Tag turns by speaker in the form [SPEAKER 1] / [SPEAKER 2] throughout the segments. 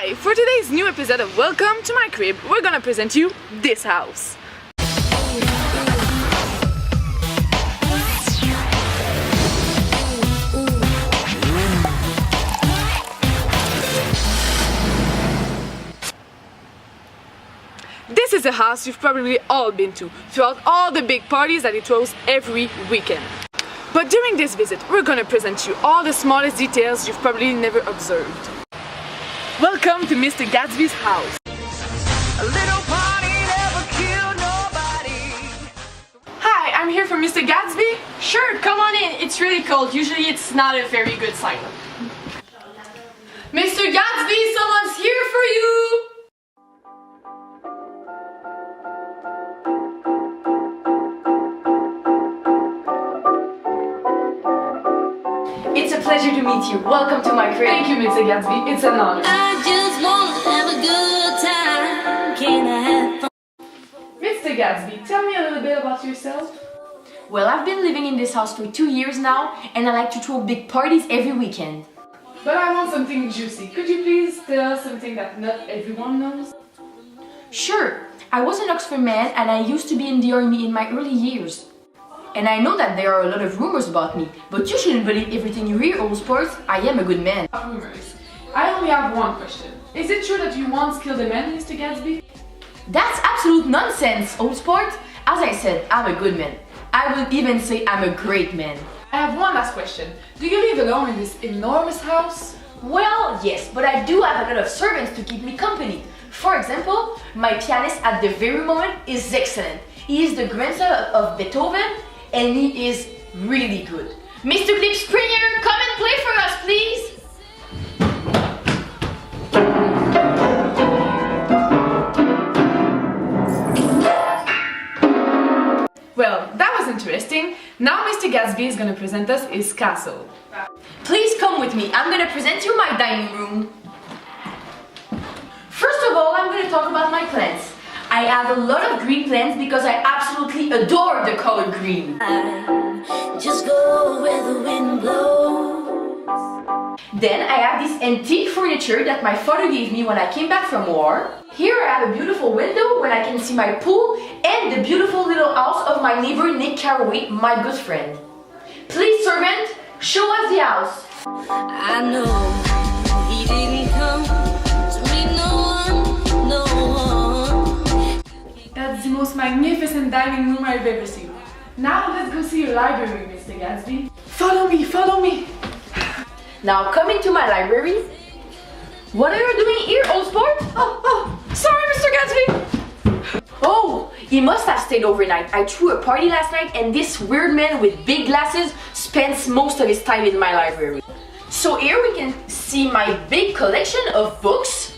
[SPEAKER 1] Hi! For today's new episode of Welcome to My Crib, we're gonna present you this house. This is a house you've probably all been to, throughout all the big parties that it throws every weekend. But during this visit, we're gonna present you all the smallest details you've probably never observed. Welcome to Mr. Gatsby's house. A little party never killed nobody. Hi, I'm here for Mr. Gatsby.
[SPEAKER 2] Sure, come on in. It's really cold. Usually it's not a very good sign. Mr. Gatsby, someone's here for you! It's a pleasure to meet you. Welcome to my crib.
[SPEAKER 1] Thank you, Mr. Gatsby. It's an honor.
[SPEAKER 3] I just wanna have a good time. Can I have fun?
[SPEAKER 1] Mr. Gatsby, tell me a little bit about yourself.
[SPEAKER 2] Well, I've been living in this house for 2 years now, and I like to throw big parties every weekend.
[SPEAKER 1] But I want something juicy. Could you please tell us something that not everyone knows?
[SPEAKER 2] Sure, I was an Oxford man and I used to be in the army in my early years. And I know that there are a lot of rumors about me, but you shouldn't believe everything you hear, old sports. I am a good man.
[SPEAKER 1] Rumors. I only have one question. Is it true that you once killed a man, Mr. Gatsby?
[SPEAKER 2] That's absolute nonsense, old sport. As I said, I'm a good man. I will even say I'm a great man.
[SPEAKER 1] I have one last question. Do you live alone in this enormous house?
[SPEAKER 2] Well, yes, but I do have a lot of servants to keep me company. For example, my pianist at the very moment is excellent. He is the grandson of Beethoven and he is really good. Mr. Clip Springer, come and play for us, please!
[SPEAKER 1] Well, that was interesting. Now Mr. Gatsby is going to present us his castle.
[SPEAKER 2] Please come with me. I'm going to present you my dining room. First of all, I'm going to talk about my plants. I have a lot of green plants because I absolutely adore the color green.
[SPEAKER 3] Just go where the wind blows.
[SPEAKER 2] Then I have this antique furniture that my father gave me when I came back from war. Here I have a beautiful window where I can see my pool and the beautiful little house of my neighbor Nick Caraway, my good friend. Please, servant, show us the house.
[SPEAKER 3] I know he didn't come to meet no one, no one.
[SPEAKER 1] That's the most magnificent dining room I've ever seen. Now let's go see your library, Mr. Gatsby. Follow me, follow me.
[SPEAKER 2] Now come into my library. What are you doing here, old sport?
[SPEAKER 1] Oh, sorry, Mr. Gatsby.
[SPEAKER 2] Oh, he must have stayed overnight. I threw a party last night and this weird man with big glasses spends most of his time in my library. So here we can see my big collection of books.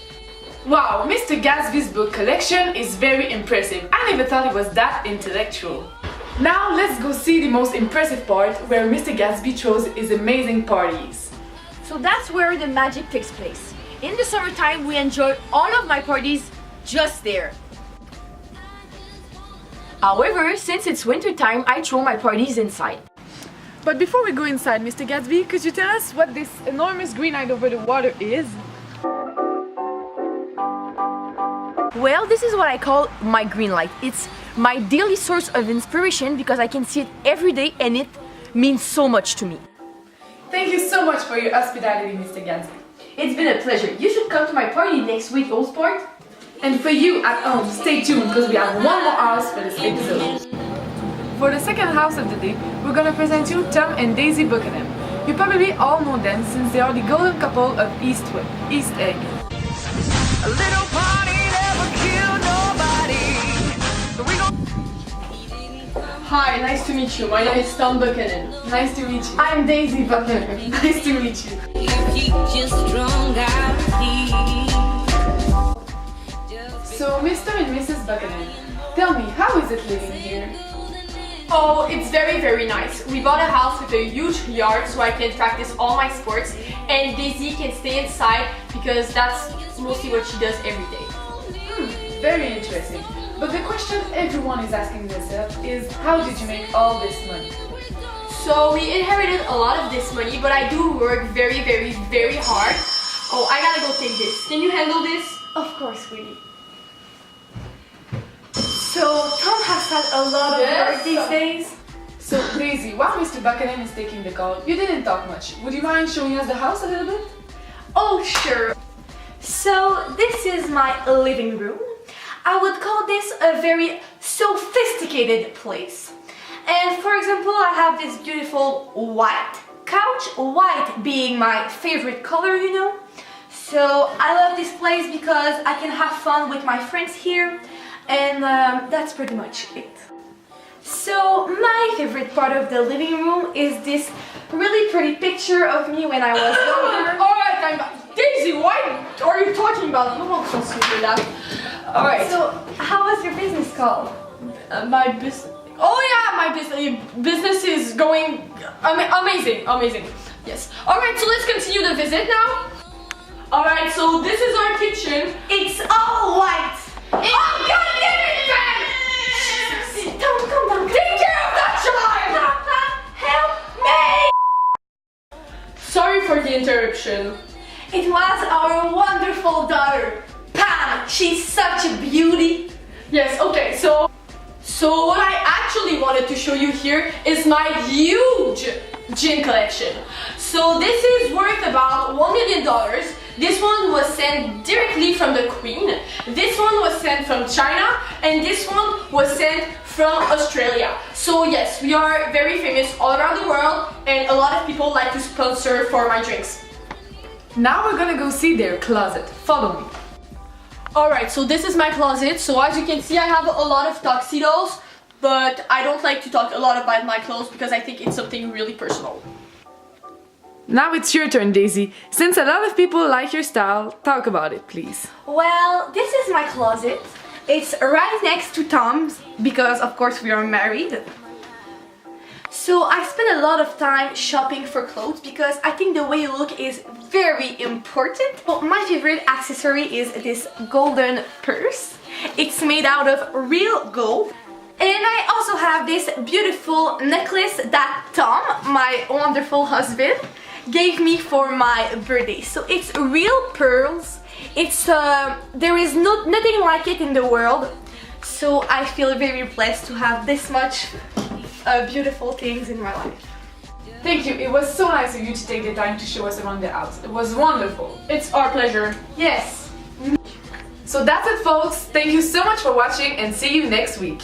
[SPEAKER 1] Wow, Mr. Gatsby's book collection is very impressive. I never thought it was that intellectual. Now let's go see the most impressive part where Mr. Gatsby throws his amazing parties.
[SPEAKER 2] So that's where the magic takes place. In the summertime, we enjoy all of my parties just there. However, since it's winter time, I throw my parties inside.
[SPEAKER 1] But before we go inside, Mr. Gatsby, could you tell us what this enormous green light over the water is?
[SPEAKER 2] Well, this is what I call my green light. It's my daily source of inspiration because I can see it every day and it means so much to me.
[SPEAKER 1] Thank you so much for your hospitality, Mr. Gatsby.
[SPEAKER 2] It's been a pleasure. You should come to my party next week, old sport.
[SPEAKER 1] And for you at home, stay tuned because we have one more house for this episode. For the second house of the day, we're gonna present you Tom and Daisy Buchanan. You probably all know them since they are the golden couple of East Egg. A little party never killed nobody.
[SPEAKER 2] Hi, nice to meet you. My name is Tom Buchanan.
[SPEAKER 1] Nice to meet you.
[SPEAKER 2] I'm Daisy Buchanan.
[SPEAKER 1] Nice to meet you.
[SPEAKER 3] You keep just strung out here.
[SPEAKER 1] So, Mr. and Mrs. Buchanan, tell me, how is it living here?
[SPEAKER 2] Oh, it's very, very nice. We bought a house with a huge yard so I can practice all my sports and Daisy can stay inside because that's mostly what she does every day.
[SPEAKER 1] Very interesting. But the question everyone is asking themselves is, how did you make all this money?
[SPEAKER 2] So we inherited a lot of this money, but I do work very, very, very hard. Oh, I gotta go take this. Can you handle this?
[SPEAKER 4] Of course, sweetie. So, Tom has had a lot of work these days.
[SPEAKER 1] So Daisy, while Mr. Buchanan is taking the call, you didn't talk much. Would you mind showing us the house a little bit?
[SPEAKER 4] Oh, sure. So, this is my living room. I would call this a very sophisticated place. And for example, I have this beautiful white couch, white being my favorite color, you know. So I love this place because I can have fun with my friends here, and that's pretty much it. So my favorite part of the living room is this really pretty picture of me when I was younger.
[SPEAKER 2] Alright, I'm back. Daisy, why are you talking about? No one wants to hear that. Alright.
[SPEAKER 4] So how was your business called?
[SPEAKER 2] My business. Oh yeah, my business is going amazing. Yes. Alright, so let's continue the visit now. Alright, so this is our kitchen.
[SPEAKER 4] It's all white.
[SPEAKER 2] Oh god damn it, Ben!
[SPEAKER 4] Tom, come down.
[SPEAKER 2] Take care of that child!
[SPEAKER 4] Help me!
[SPEAKER 2] Sorry for the interruption.
[SPEAKER 4] It was our wonderful daughter, Pam. She's such a beauty.
[SPEAKER 2] Yes, okay, so what I actually wanted to show you here is my huge gin collection. So this is worth about $1 million. This one was sent directly from the Queen. This one was sent from China, and this one was sent from Australia. So yes, we are very famous all around the world, and a lot of people like to sponsor for my drinks.
[SPEAKER 1] Now we're gonna go see their closet. Follow me.
[SPEAKER 2] Alright, so this is my closet. So as you can see, I have a lot of tuxedos, but I don't like to talk a lot about my clothes because I think it's something really personal.
[SPEAKER 1] Now it's your turn, Daisy. Since a lot of people like your style, talk about it, please.
[SPEAKER 4] Well, this is my closet. It's right next to Tom's because of course we are married. So I spend a lot of time shopping for clothes because I think the way you look is very important. Well, my favorite accessory is this golden purse. It's made out of real gold. And I also have this beautiful necklace that Tom, my wonderful husband, gave me for my birthday. So it's real pearls. It's there is nothing like it in the world. So I feel very blessed to have this much beautiful things in my life.
[SPEAKER 1] Thank you. It was so nice of you to take the time to show us around the house. It was wonderful.
[SPEAKER 2] It's our pleasure.
[SPEAKER 4] Yes.
[SPEAKER 1] So that's it, folks. Thank you so much for watching and see you next week.